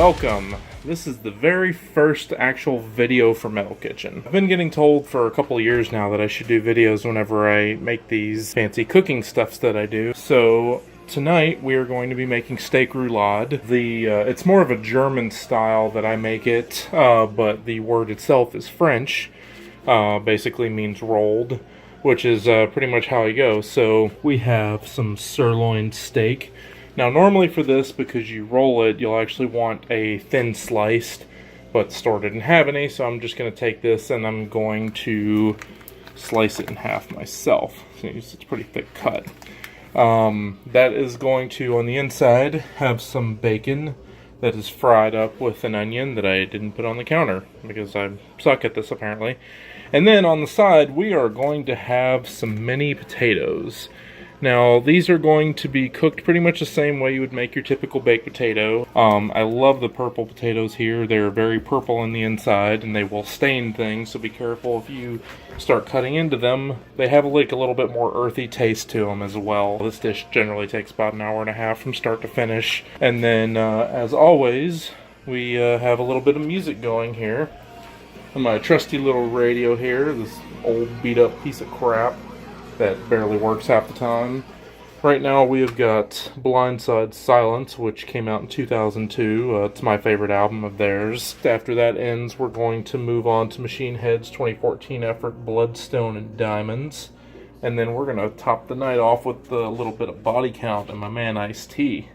welcome. This is the very first actual video for Metal Kitchen. I've been getting told for a couple of years now that I should do videos whenever I make these fancy cooking stuffs that I do. So tonight we are going to be making steak roulade. It's more of a German style that I make it, but the word itself is French. Basically means rolled, which is pretty much how I go. So we have some sirloin steak. Now normally for this, because you roll it, you'll actually want a thin sliced, but the store didn't have any, so I'm just going to take this and I'm going to slice it in half myself. So it's a pretty thick cut. That is going to, on the inside, have some bacon that is fried up with an onion that I didn't put on the counter, because I suck at this apparently. And then on the side, we are going to have some mini potatoes. Now, these are going to be cooked pretty much the same way you would make your typical baked potato. I love the purple potatoes here. They're very purple on the inside, and they will stain things, so be careful if you start cutting into them. They have like a little bit more earthy taste to them as well. This dish generally takes about an hour and a half from start to finish. And then, as always, we have a little bit of music going here. And my trusty little radio here, this old beat-up piece of crap that barely works half the time. Right now we have got Blindside Silence, which came out in 2002. It's my favorite album of theirs. After that ends, we're going to move on to Machine Head's 2014 effort, Bloodstone and Diamonds. And then we're going to top the night off with a little bit of Body Count and my man Ice-T.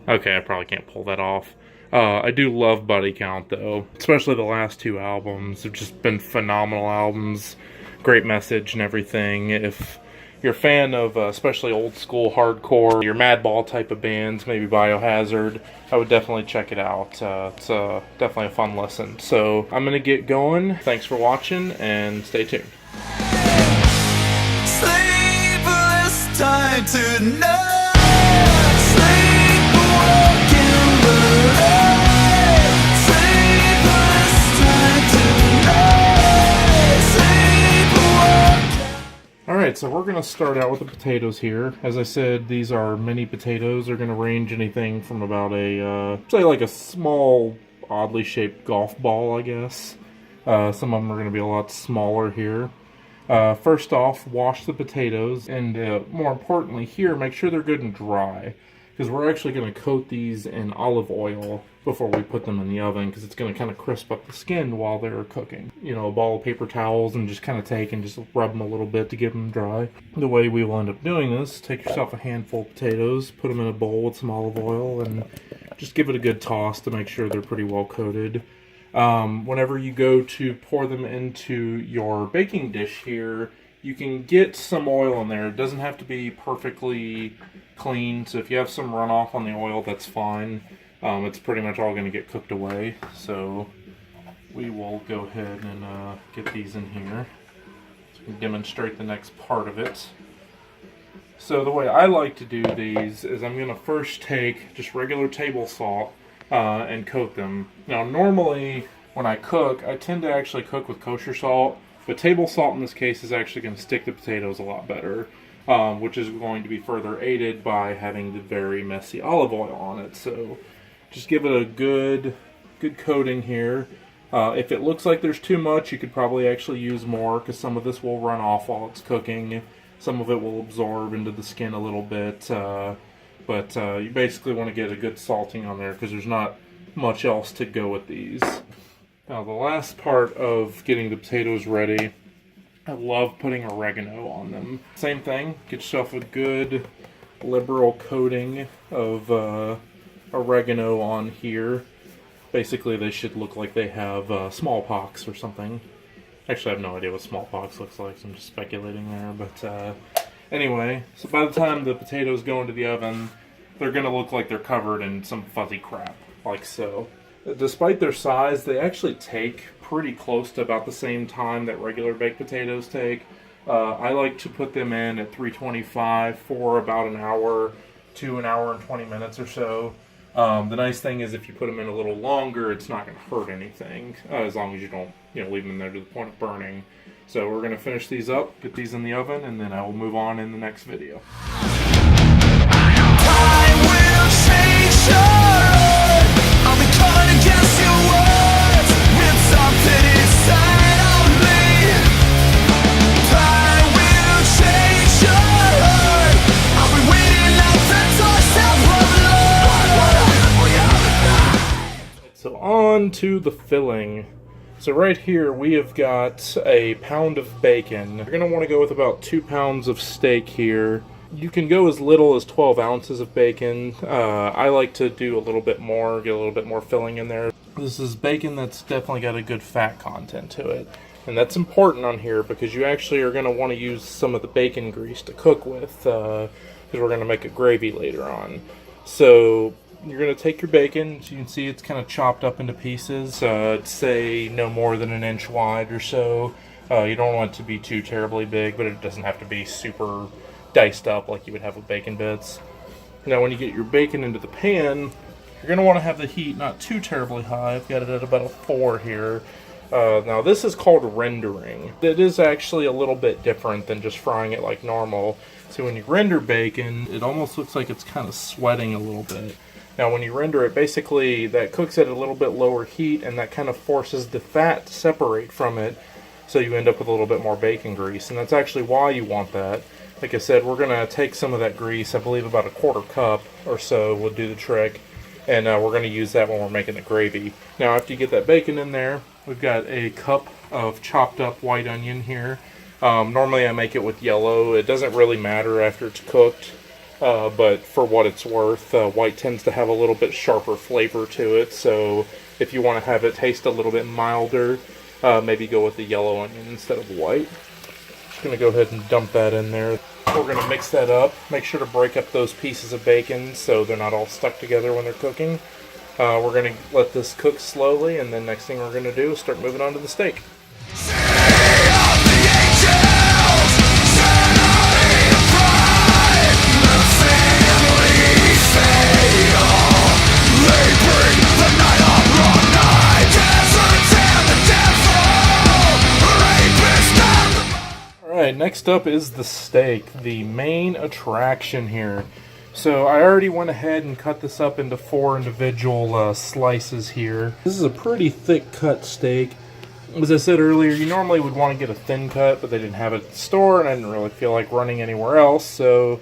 Okay, I probably can't pull that off. I do love Body Count though, especially the last two albums. They've just been phenomenal albums. Great message and everything. If you're a fan of especially old school hardcore, your Madball type of bands, maybe Biohazard, I would definitely check it out. It's definitely a fun listen. So I'm going to get going. Thanks for watching and stay tuned. Sleepless time tonight. Sleepwalking below. Sleepless time tonight. Alright, so we're going to start out with the potatoes here. As I said, these are mini potatoes. They're going to range anything from about a, say like a small, oddly shaped golf ball, I guess. Some of them are going to be a lot smaller here. First off, wash the potatoes, and more importantly here, make sure they're good and dry. Because we're actually going to coat these in olive oil before we put them in the oven, because it's going to kind of crisp up the skin while they're cooking. You know, a ball of paper towels and just kind of take and just rub them a little bit to get them dry. The way we will end up doing this, take yourself a handful of potatoes, put them in a bowl with some olive oil, and just give it a good toss to make sure they're pretty well coated. Whenever you go to pour them into your baking dish here, you can get some oil in there. It doesn't have to be perfectly clean, so if you have some runoff on the oil, that's fine. It's pretty much all going to get cooked away, so we will go ahead and get these in here so we can demonstrate the next part of it. So the way I like to do these is I'm going to first take just regular table salt and coat them. Now normally when I cook, I tend to actually cook with kosher salt, but table salt in this case is actually going to stick the potatoes a lot better. Which is going to be further aided by having the very messy olive oil on it. So just give it a good coating here. If it looks like there's too much, you could probably actually use more, because some of this will run off while it's cooking. Some of it will absorb into the skin a little bit. But you basically want to get a good salting on there, because there's not much else to go with these. Now the last part of getting the potatoes ready, I love putting oregano on them. Same thing, get yourself a good liberal coating of oregano on here. Basically they should look like they have smallpox or something. Actually I have no idea what smallpox looks like, so I'm just speculating there. But anyway, so by the time the potatoes go into the oven, they're going to look like they're covered in some fuzzy crap, like so. Despite their size, they actually take pretty close to about the same time that regular baked potatoes take. I like to put them in at 325 for about an hour to an hour and 20 minutes or so. The nice thing is if you put them in a little longer, it's not going to hurt anything, as long as you don't leave them in there to the point of burning. So we're going to finish these up, get these in the oven, and then I will move on in the next video. I will change your road. I'll be So on to the filling. So right here we have got a pound of bacon. You're going to want to go with about 2 pounds of steak here. You can go as little as 12 ounces of bacon. I like to do a little bit more, get a little bit more filling in there. This is bacon that's definitely got a good fat content to it. And that's important on here because you actually are going to want to use some of the bacon grease to cook with because we're going to make a gravy later on. So you're going to take your bacon. As you can see, it's kind of chopped up into pieces. I'd say no more than an inch wide or so. You don't want it to be too terribly big, but it doesn't have to be super diced up like you would have with bacon bits. Now when you get your bacon into the pan, you're going to want to have the heat not too terribly high. I've got it at about a 4 here. Now this is called rendering. It is actually a little bit different than just frying it like normal. So when you render bacon, it almost looks like it's kind of sweating a little bit. Now when you render it, basically that cooks at a little bit lower heat and that kind of forces the fat to separate from it, so you end up with a little bit more bacon grease. And that's actually why you want that. Like I said, we're going to take some of that grease, I believe about a 1/4 cup or so will do the trick, and we're going to use that when we're making the gravy. Now after you get that bacon in there, we've got a cup of chopped up white onion here. Normally I make it with yellow. It doesn't really matter after it's cooked. But for what it's worth, white tends to have a little bit sharper flavor to it, so if you want to have it taste a little bit milder, maybe go with the yellow onion instead of white. Just going to go ahead and dump that in there. We're going to mix that up. Make sure to break up those pieces of bacon so they're not all stuck together when they're cooking. We're going to let this cook slowly, and then next thing we're going to do is start moving on to the steak. Alright, next up is the steak, the main attraction here. So I already went ahead and cut this up into 4 individual slices here. This is a pretty thick cut steak. As I said earlier, you normally would want to get a thin cut, but they didn't have it at the store and I didn't really feel like running anywhere else, so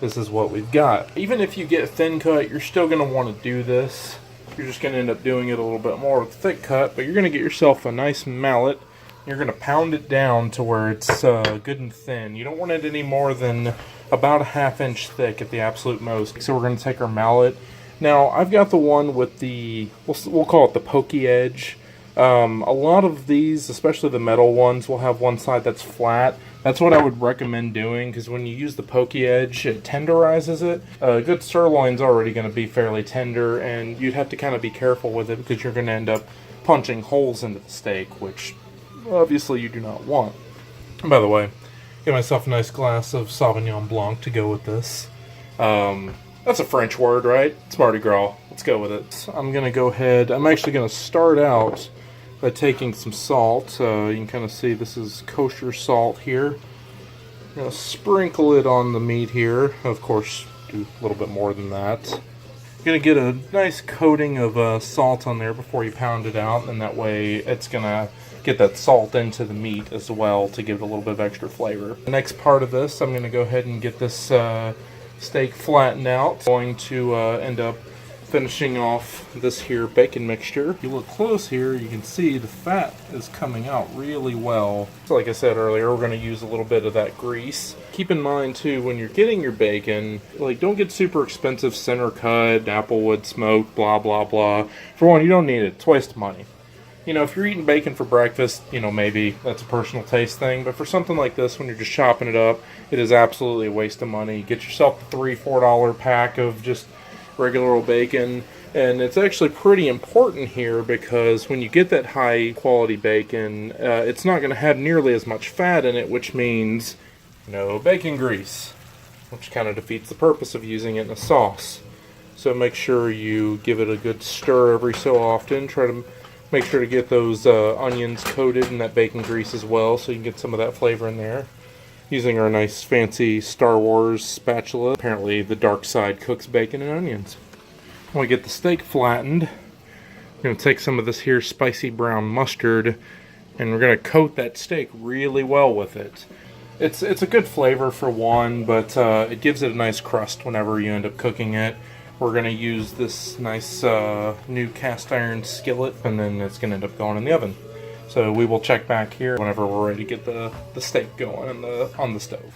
this is what we've got. Even if you get thin cut, you're still going to want to do this. You're just going to end up doing it a little bit more with thick cut, but you're going to get yourself a nice mallet. You're going to pound it down to where it's good and thin. You don't want it any more than about a 1/2 inch thick at the absolute most. So we're going to take our mallet. Now, I've got the one with the, we'll call it the pokey edge. A lot of these, especially the metal ones, will have one side that's flat. That's what I would recommend doing, because when you use the pokey edge, it tenderizes it. A good sirloin's already going to be fairly tender, and you'd have to kind of be careful with it because you're going to end up punching holes into the steak, which obviously you do not want. And by the way, get myself a nice glass of Sauvignon Blanc to go with this. That's a French word, right? It's Mardi Gras. Let's go with it. I'm going to go ahead, I'm actually going to start out by taking some salt. You can kind of see this is kosher salt here. I'm going to sprinkle it on the meat here. Of course, do a little bit more than that. You're going to get a nice coating of salt on there before you pound it out, and that way it's going to get that salt into the meat as well to give it a little bit of extra flavor. The next part of this, I'm going to go ahead and get this steak flattened out. I'm going to end up finishing off this here bacon mixture. If you look close here, you can see the fat is coming out really well. So like I said earlier, we're going to use a little bit of that grease. Keep in mind too, when you're getting your bacon, like, don't get super expensive center cut, applewood smoked, blah blah blah. For one, you don't need it. It's a waste of money. You know, if you're eating bacon for breakfast, you know, maybe that's a personal taste thing. But for something like this, when you're just chopping it up, it is absolutely a waste of money. Get yourself a $3-4 pack of just regular old bacon. And it's actually pretty important here because when you get that high quality bacon, it's not going to have nearly as much fat in it, which means no bacon grease, which kind of defeats the purpose of using it in a sauce. So make sure you give it a good stir every so often. Try to make sure to get those onions coated in that bacon grease as well, so you can get some of that flavor in there. Using our nice fancy Star Wars spatula. Apparently the dark side cooks bacon and onions. When we get the steak flattened, we're going to take some of this here spicy brown mustard and we're going to coat that steak really well with it. It's a good flavor for one, but it gives it a nice crust whenever you end up cooking it. we're going to use this nice new cast iron skillet, and then it's going to end up going in the oven. So we will check back here whenever we're ready to get the steak going on the stove.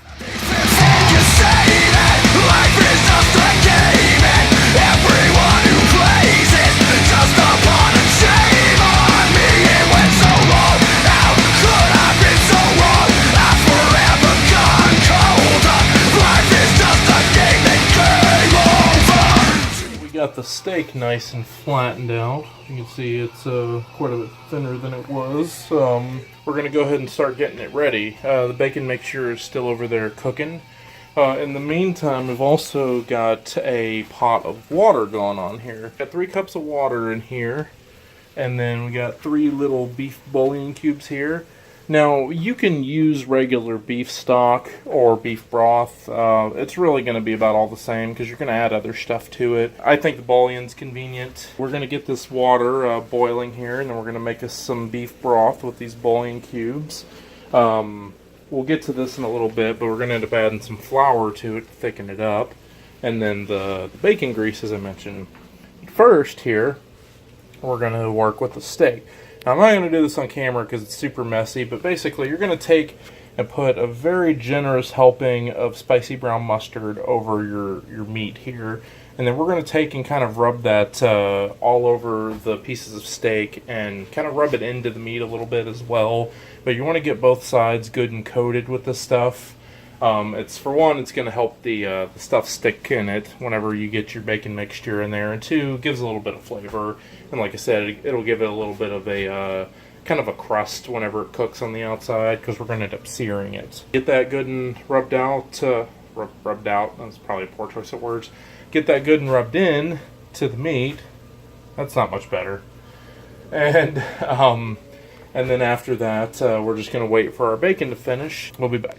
Everyone who plays it just upon a shame on me. It went so long. How could I be so wrong? I've forever gone cold. Life is just a game that game over. We got the steak nice and flattened out. You can see it's quite a bit thinner than it was. We're going to go ahead and start getting it ready. The bacon mixture is still over there cooking. In the meantime, we've also got a pot of water going on here. Got 3 cups of water in here, and then we got 3 little beef bouillon cubes here. Now, you can use regular beef stock or beef broth. It's really going to be about all the same because you're going to add other stuff to it. I think the bouillon's convenient. We're going to get this water boiling here, and then we're going to make us some beef broth with these bouillon cubes. We'll get to this in a little bit, but we're going to end up adding some flour to it to thicken it up. And then the bacon grease, as I mentioned. First here, we're going to work with the steak. Now, I'm not going to do this on camera because it's super messy, but basically you're going to take and put a very generous helping of spicy brown mustard over your meat here. And then we're going to take and kind of rub that all over the pieces of steak and kind of rub it into the meat a little bit as well. But you want to get both sides good and coated with this stuff. It's for one, it's going to help the stuff stick in it whenever you get your bacon mixture in there. And two, gives a little bit of flavor. And like I said, it'll give it a little bit of a kind of a crust whenever it cooks on the outside because we're going to end up searing it. Get that good and rubbed out. Rubbed out, that's probably a poor choice of words. Get that good and rubbed in to the meat. That's not much better. And then after that, we're just going to wait for our bacon to finish. We'll be back.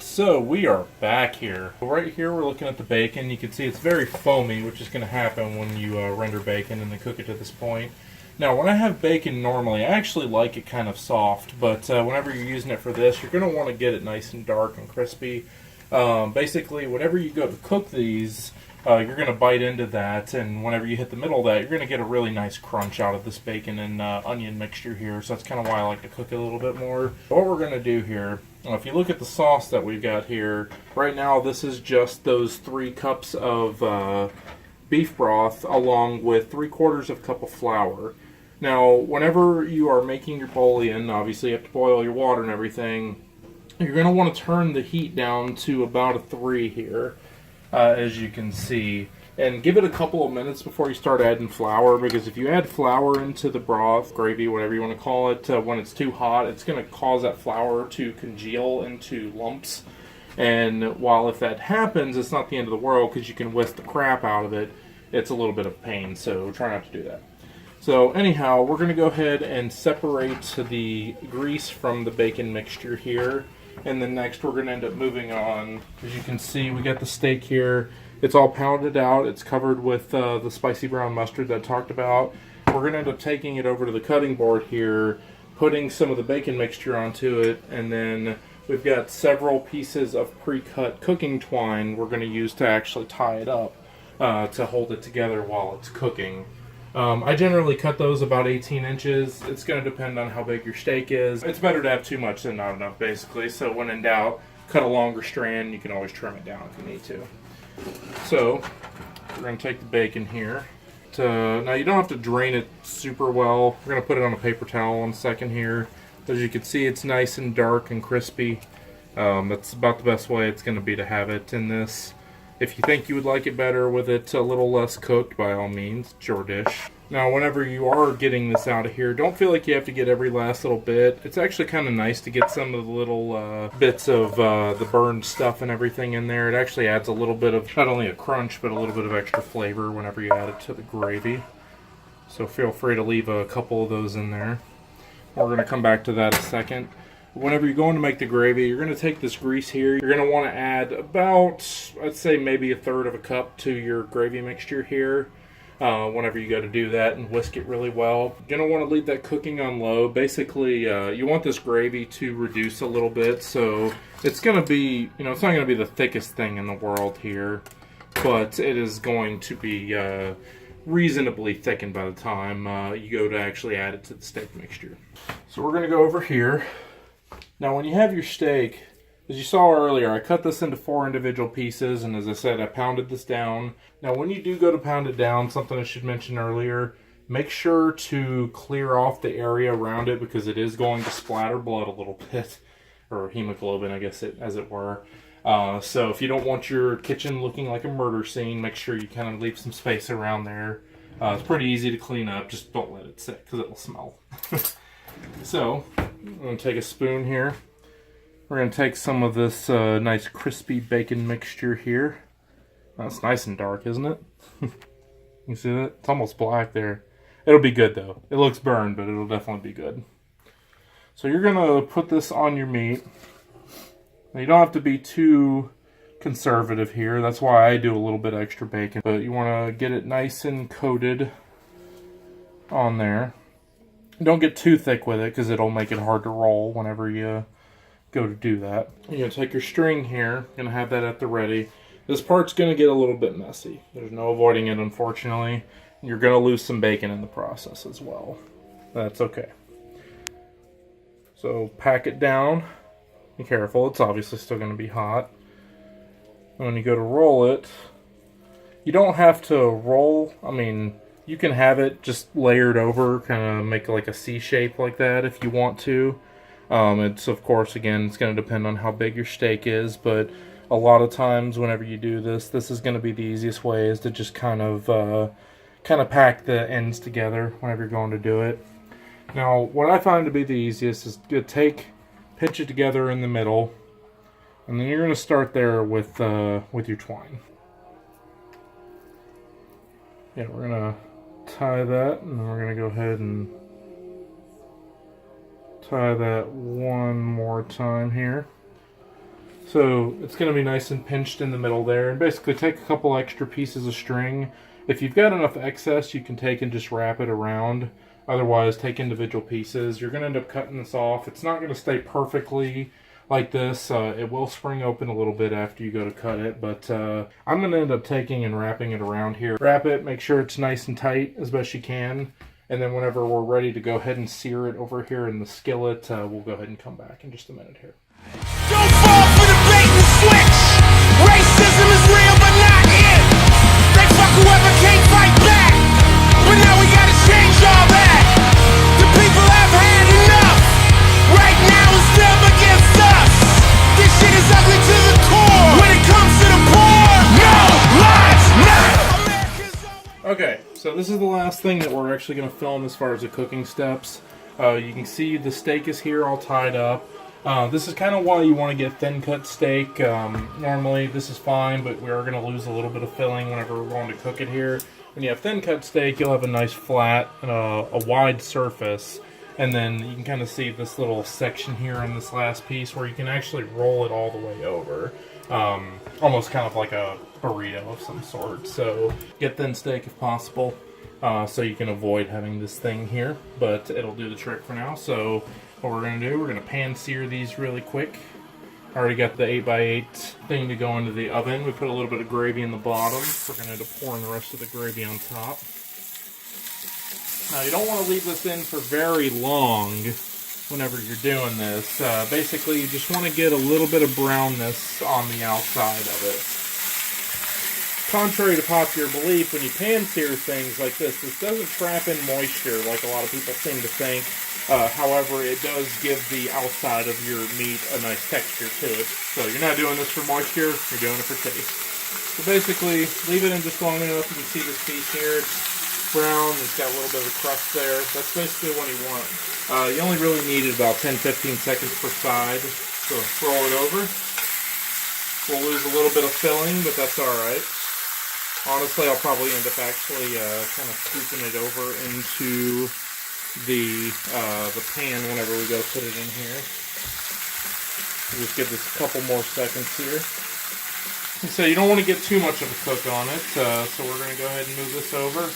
So we are back here. Right here we're looking at the bacon. You can see it's very foamy, which is going to happen when you render bacon and then cook it to this point. Now when I have bacon normally, I actually like it kind of soft, but whenever you're using it for this, you're going to want to get it nice and dark and crispy. Basically, whenever you go to cook these, you're going to bite into that, and whenever you hit the middle of that, you're going to get a really nice crunch out of this bacon and onion mixture here, so that's kind of why I like to cook it a little bit more. What we're going to do here, if you look at the sauce that we've got here, right now this is just those 3 cups of beef broth along with 3/4 of a cup of flour. Now, whenever you are making your bouillon, obviously you have to boil your water and everything, you're going to want to turn the heat down to about a 3 here. As you can see, and give it a couple of minutes before you start adding flour, because if you add flour into the broth, gravy, whatever you want to call it, when it's too hot, it's going to cause that flour to congeal into lumps. And while if that happens, it's not the end of the world because you can whisk the crap out of it, it's a little bit of pain, so try not to do that. So anyhow, we're going to go ahead and separate the grease from the bacon mixture here. And then next we're going to end up moving on. As you can see, we got the steak here. It's all pounded out. It's covered with the spicy brown mustard that I talked about. We're going to end up taking it over to the cutting board here, putting some of the bacon mixture onto it, and then we've got several pieces of pre-cut cooking twine we're going to use to actually tie it up to hold it together while it's cooking. I generally cut those about 18 inches. It's going to depend on how big your steak is. It's better to have too much than not enough, basically. So when in doubt, cut a longer strand. You can always trim it down if you need to. So we're going to take the bacon here. Now you don't have to drain it super well. We're going to put it on a paper towel in a second here. As you can see, it's nice and dark and crispy. That's about the best way it's going to be to have it in this. If you think you would like it better with it a little less cooked, by all means, it's your dish. Now, whenever you are getting this out of here, don't feel like you have to get every last little bit. It's actually kind of nice to get some of the little bits of the burned stuff and everything in there. It actually adds a little bit of, not only a crunch, but a little bit of extra flavor whenever you add it to the gravy. So feel free to leave a couple of those in there. We're going to come back to that in a second. Whenever you're going to make the gravy, you're going to take this grease here. You're going to want to add about, I'd say maybe 1/3 of a cup to your gravy mixture here. Whenever you go to do that, and whisk it really well. You're going to want to leave that cooking on low. Basically, you want this gravy to reduce a little bit, so it's going to be, it's not going to be the thickest thing in the world here, but it is going to be reasonably thickened by the time you go to actually add it to the steak mixture. So we're going to go over here. Now, when you have your steak, as you saw earlier, I cut this into 4 individual pieces, and as I said, I pounded this down. Now, when you do go to pound it down, something I should mention earlier, make sure to clear off the area around it because it is going to splatter blood a little bit, or hemoglobin, I guess, as it were. So if you don't want your kitchen looking like a murder scene, make sure you kind of leave some space around there. It's pretty easy to clean up, just don't let it sit because it will smell. So, I'm going to take a spoon here. We're going to take some of this nice crispy bacon mixture here. That's nice and dark, isn't it? You see that? It's almost black there. It'll be good though. It looks burned, but it'll definitely be good. So you're going to put this on your meat. Now you don't have to be too conservative here. That's why I do a little bit extra bacon. But you want to get it nice and coated on there. Don't get too thick with it because it'll make it hard to roll whenever you go to do that. You're going to take your string here. Going to have that at the ready. This part's going to get a little bit messy. There's no avoiding it, unfortunately. You're going to lose some bacon in the process as well. That's okay. So pack it down. Be careful. It's obviously still going to be hot. And when you go to roll it, you don't have to roll. I mean, you can have it just layered over, kind of make like a C shape like that if you want to. It's, of course, again, it's going to depend on how big your steak is, but a lot of times whenever you do this, this is going to be the easiest way, is to just kind of pack the ends together whenever you're going to do it. Now, what I find to be the easiest is to pinch it together in the middle, and then you're going to start there with your twine. Yeah, we're going to tie that, and then we're going to go ahead and tie that one more time here. So it's going to be nice and pinched in the middle there, and basically take a couple extra pieces of string. If you've got enough excess, you can take and just wrap it around. Otherwise, take individual pieces. You're going to end up cutting this off. It's not going to stay perfectly like this. It will spring open a little bit after you go to cut it, but I'm going to end up taking and wrapping it around here. Wrap it, make sure it's nice and tight as best you can, and then whenever we're ready to go ahead and sear it over here in the skillet, we'll go ahead and come back in just a minute here. Don't fall for the bait and switch. Racism is real but not it. They fuck whoever can't fight back. But now we gotta change all that. The people have had enough. Right now it's them against us. This shit is ugly to the core. When it comes to the poor, no lives matter. Okay, so this is the last thing that we're actually going to film as far as the cooking steps. You can see the steak is here all tied up. This is kind of why you want to get thin cut steak. Normally this is fine, but we are going to lose a little bit of filling whenever we're going to cook it here. When you have thin cut steak, you'll have a nice flat, a wide surface, and then you can kind of see this little section here in this last piece where you can actually roll it all the way over. Almost kind of like a burrito of some sort. So get thin steak if possible, so you can avoid having this thing here, but it'll do the trick for now. So what we're going to do, we're going to pan sear these really quick. I already got the 8x8 thing to go into the oven. We put a little bit of gravy in the bottom. We're going to end up pouring the rest of the gravy on top. Now you don't want to leave this in for very long whenever you're doing this. Basically, you just want to get a little bit of brownness on the outside of it. Contrary to popular belief, when you pan sear things like this doesn't trap in moisture like a lot of people seem to think. However, it does give the outside of your meat a nice texture to it. So you're not doing this for moisture, you're doing it for taste. So basically, leave it in just long enough. You can see this piece here, it's brown, it's got a little bit of a crust there. That's basically what you want. You only really need it about 10-15 seconds per side. So roll it over. We'll lose a little bit of filling, but that's alright. Honestly, I'll probably end up actually kind of scooping it over into the pan whenever we go put it in here. Just give this a couple more seconds here. So you don't want to get too much of a cook on it, so we're going to go ahead and move this over.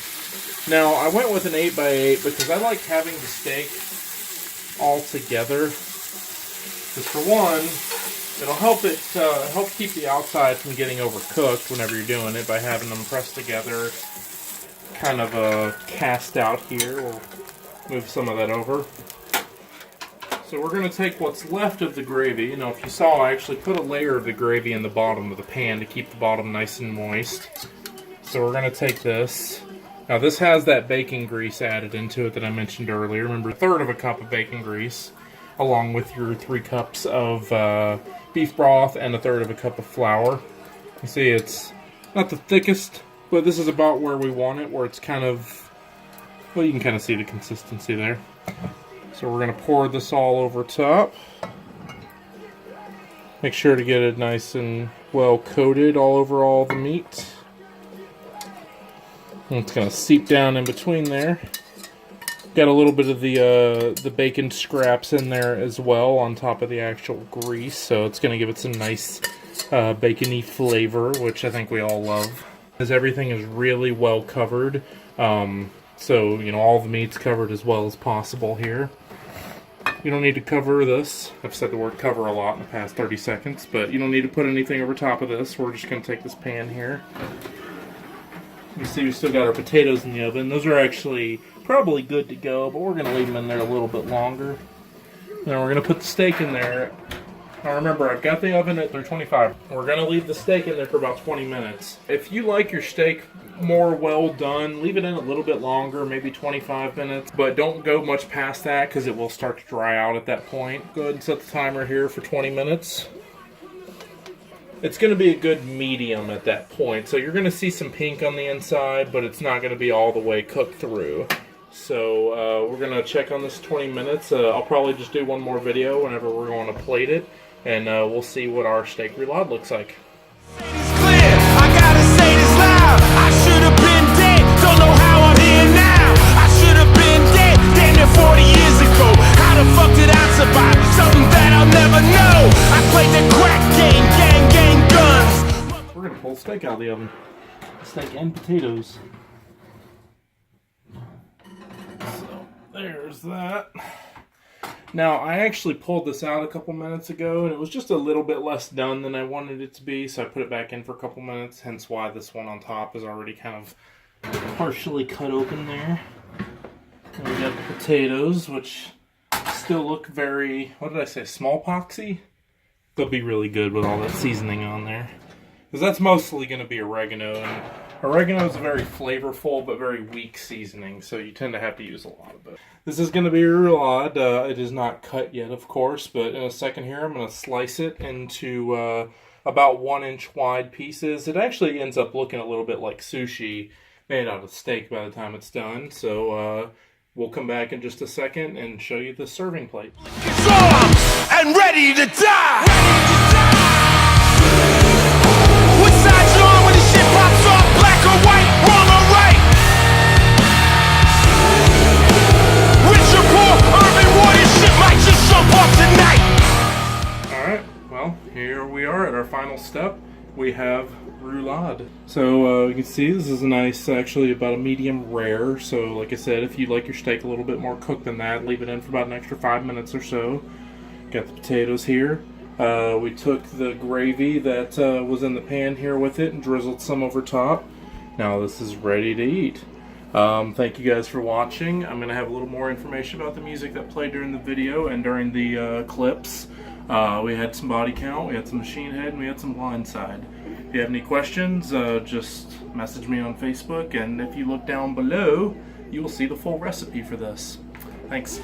Now, I went with an 8x8 because I like having the steak all together. Because for one, it'll help keep the outside from getting overcooked whenever you're doing it by having them pressed together, kind of cast out here. We'll move some of that over. So we're going to take what's left of the gravy. You know, if you saw, I actually put a layer of the gravy in the bottom of the pan to keep the bottom nice and moist. So we're going to take this. Now this has that bacon grease added into it that I mentioned earlier. Remember, 1/3 of a cup of bacon grease, along with your 3 cups of beef broth and 1/3 of a cup of flour. You see, it's not the thickest, but this is about where we want it, where it's kind of, well, you can kind of see the consistency there. So we're going to pour this all over top. Make sure to get it nice and well coated all over all the meat. And it's going to seep down in between there. Got a little bit of the bacon scraps in there as well on top of the actual grease, so it's going to give it some nice bacony flavor, which I think we all love. As everything is really well covered, so you know, all the meat's covered as well as possible here. You don't need to cover this. I've said the word cover a lot in the past 30 seconds, but you don't need to put anything over top of this. We're just going to take this pan here. You see we still got our potatoes in the oven. Those are actually probably good to go, but we're going to leave them in there a little bit longer. Now we're going to put the steak in there. Now remember, I've got the oven at 325. We're going to leave the steak in there for about 20 minutes. If you like your steak more well done, leave it in a little bit longer, maybe 25 minutes. But don't go much past that because it will start to dry out at that point. Go ahead and set the timer here for 20 minutes. It's going to be a good medium at that point. So you're going to see some pink on the inside, but it's not going to be all the way cooked through. So we're going to check on this 20 minutes. I'll probably just do one more video whenever we're going to plate it. And we'll see what our steak roulade looks like. We're going to pull steak out of the oven. Steak and potatoes. So, there's that. Now, I actually pulled this out a couple minutes ago, and it was just a little bit less done than I wanted it to be, so I put it back in for a couple minutes, hence why this one on top is already kind of partially cut open there. And we got the potatoes, which still look very, what did I say, smallpoxy? They'll be really good with all that seasoning on there. Because that's mostly going to be oregano, and oregano is very flavorful but very weak seasoning, so you tend to have to use a lot of it. This is going to be a roulade. It is not cut yet, of course, but in a second here I'm going to slice it into about 1-inch wide pieces. It actually ends up looking a little bit like sushi made out of steak by the time it's done, so we'll come back in just a second and show you the serving plate. And ready to die! What side you on when the shit pops off? Black or white, wrong or right? Rich or poor, urban warrior shit might just jump off tonight. Alright, well, here we are at our final step. We have roulade. So you can see this is a nice, actually about a medium rare. So like I said, if you like your steak a little bit more cooked than that, leave it in for about an extra 5 minutes or so. Got the potatoes here. We took the gravy that was in the pan here with it and drizzled some over top. Now this is ready to eat. Thank you guys for watching. I'm going to have a little more information about the music that played during the video and during the clips. We had some body count, we had some machine head, and we had some blindside. If you have any questions, just message me on Facebook, and if you look down below, you will see the full recipe for this. Thanks.